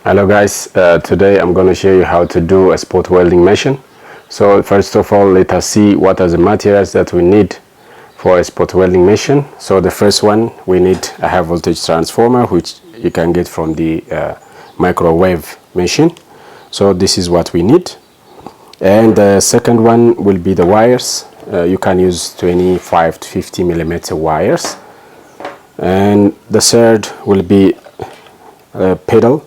Hello guys, today I'm going to show you how to do a spot welding machine. So first of all, let us see what are the materials that we need for a spot welding machine. So the first one, we need a high voltage transformer, which you can get from the microwave machine. So this is what we need. And the second one will be the wires. You can use 25 to 50 millimeter wires. And the third will be a pedal,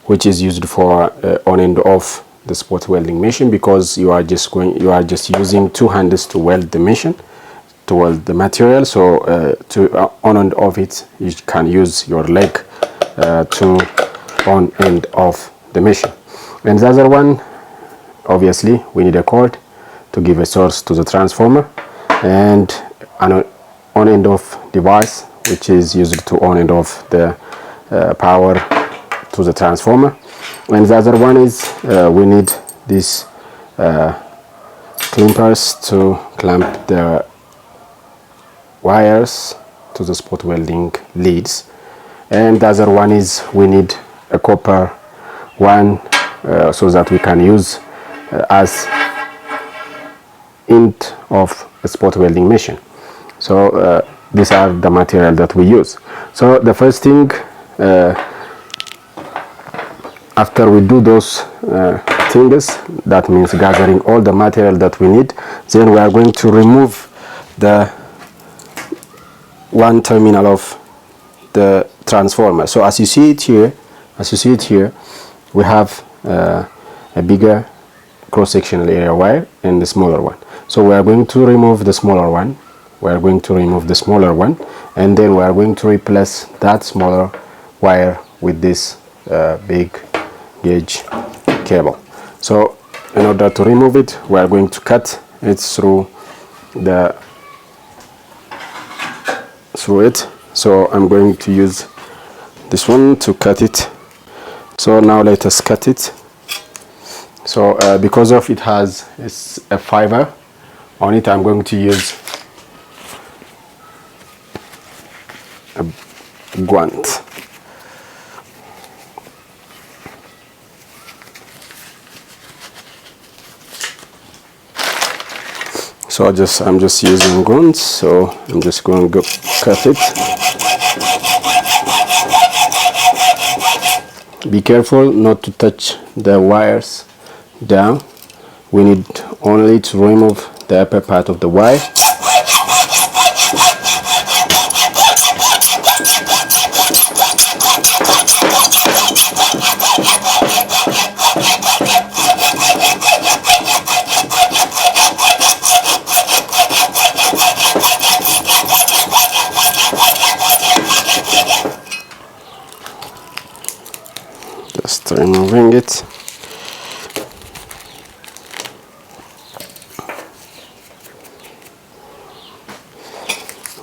which is used for on and off the spot welding machine, because you are just using two hands to weld the machine, to weld the material. So to on and off it, you can use your leg to on and off the machine. And the other one, obviously we need a cord to give a source to the transformer, and an on and off device which is used to on and off the power to the transformer. And the other one is we need these clampers to clamp the wires to the spot welding leads. And the other one is we need a copper one so that we can use as end of a spot welding machine. So these are the material that we use. So the first thing, after we do those things, that means gathering all the material that we need, then we are going to remove the one terminal of the transformer. So as you see it here, we have a bigger cross-sectional area wire and the smaller one. So we are going to remove the smaller one. And then we are going to replace that smaller wire with this big gauge cable. So in order to remove it, we are going to cut it through it. So I'm going to use this one to cut it. So now let us cut it. So because of it has a fiber on it, I'm going to use a guant. So I'm just using guns, so I'm just going to cut it. Be careful not to touch the wires down. We need only to remove the upper part of the wire. Just removing it.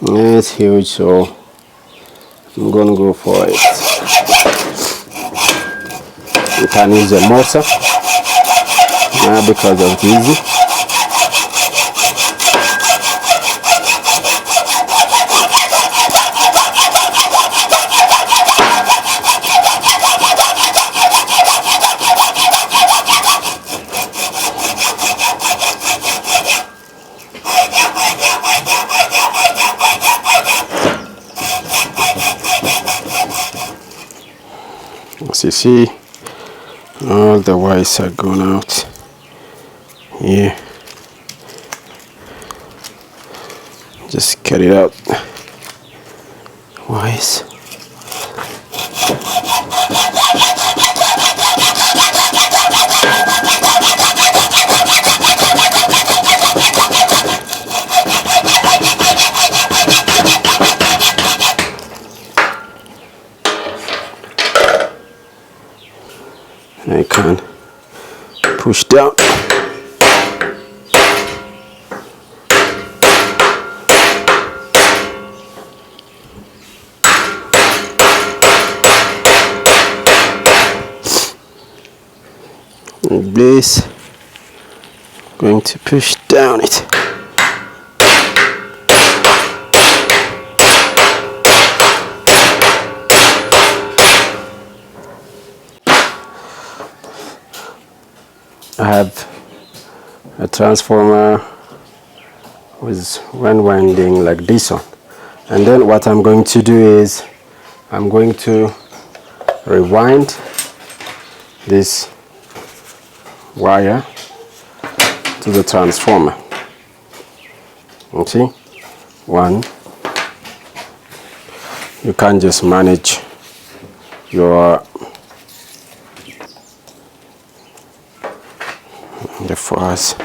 It's huge, so I'm gonna go for it. You can use a mortar because of easy. As you see, all the wires are gone out here. Just cut it out. Wires. I can push down. Like this. Going to push down it. I have a transformer with one winding like this one, and then what I'm going to do is I'm going to rewind this wire to the transformer. You see, one, you can't just manage your the force.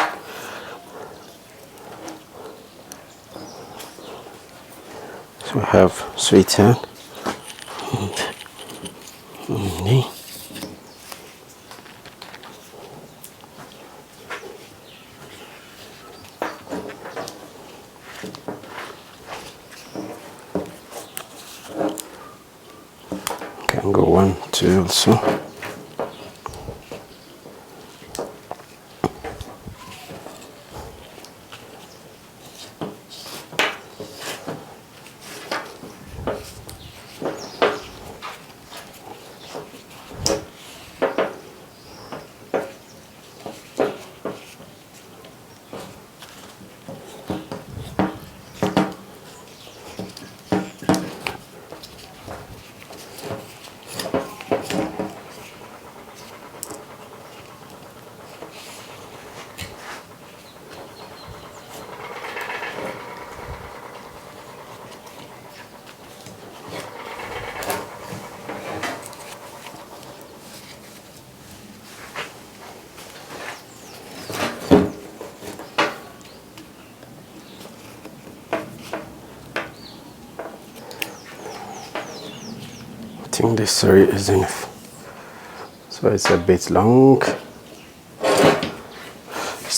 So we have switch hand. Can go 1, 2 also. I think this 3 is enough. So it's a bit long.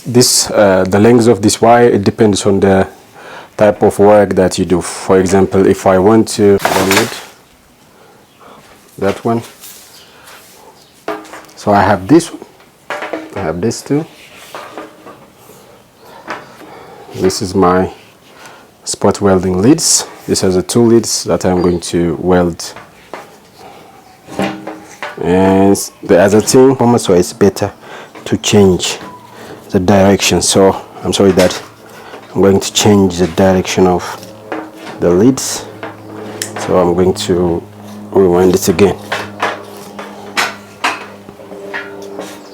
This the length of this wire, it depends on the type of work that you do. For example, if I want to limit that one, so I have this one, I have this too. This is my spot welding leads. This has the 2 leads that I'm going to weld. And the other thing, so it's better to change the direction. So I'm sorry that I'm going to change the direction of the leads. So I'm going to rewind it again,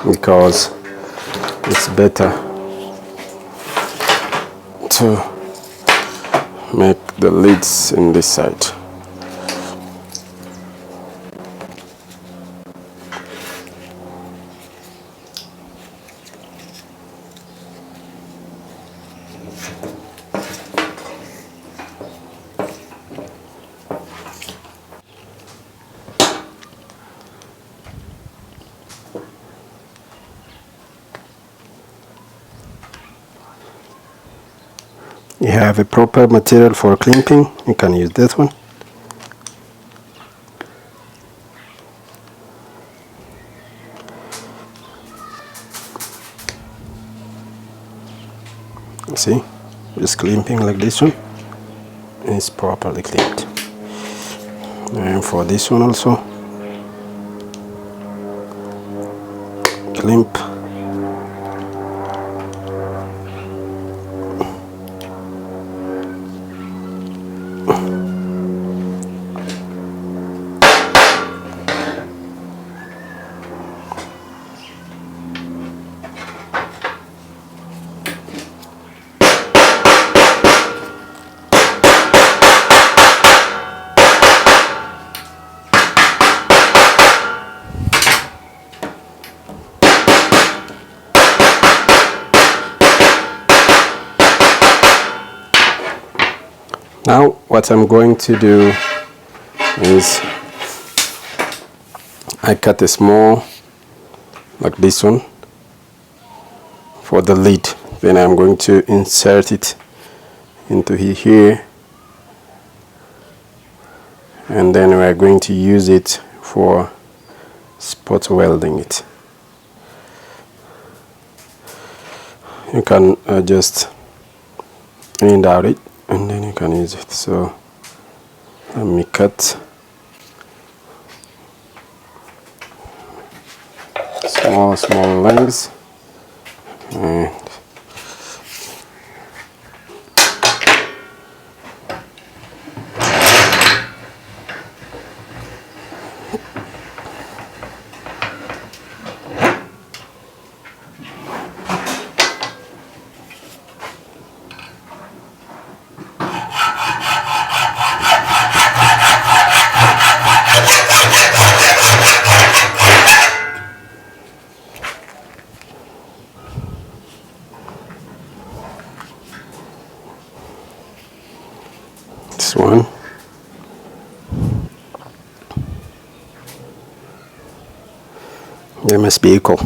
because it's better to make the leads in this side. You have a proper material for clamping, you can use this one. See, just clamping like this one, and it's properly clamped. And for this one also, clamp. Now what I'm going to do is I cut a small like this one for the lead, then I'm going to insert it into here, and then we are going to use it for spot welding it. You can just end out it and then you can use it. So let me cut small lengths And this one. They must be equal.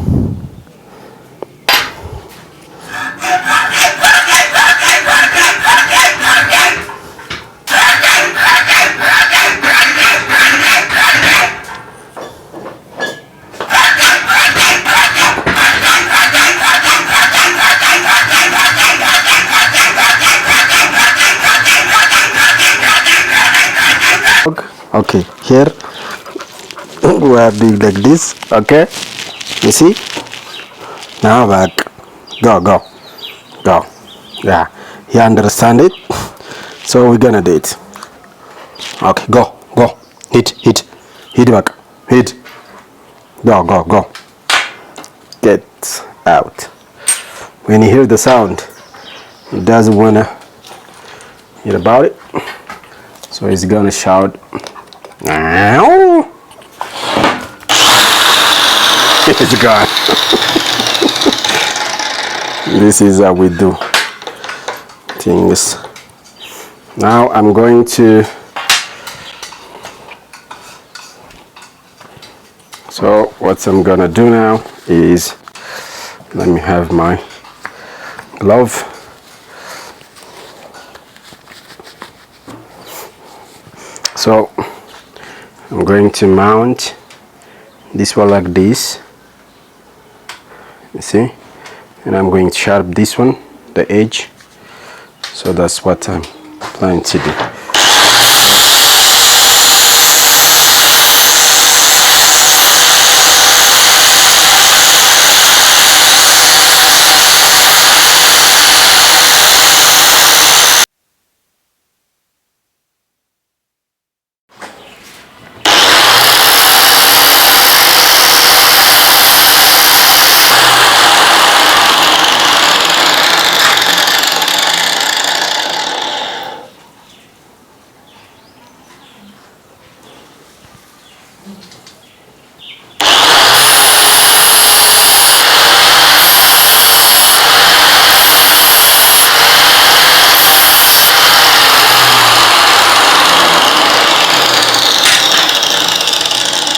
Okay, here we are doing like this. Okay, you see, now back, go. Yeah, you understand it? So we're gonna do it. Okay, go, hit back, hit, go, get out. When you hear the sound, it doesn't wanna hear about it, so he's gonna shout now. It's gone. This is how we do things. Now I'm going to, so what I'm gonna do now is, let me have my glove. So I'm going to mount this one like this, you see, and I'm going to sharp this one, the edge. So that's what I'm planning to do.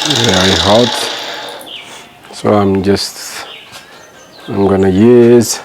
Very hot, so I'm gonna use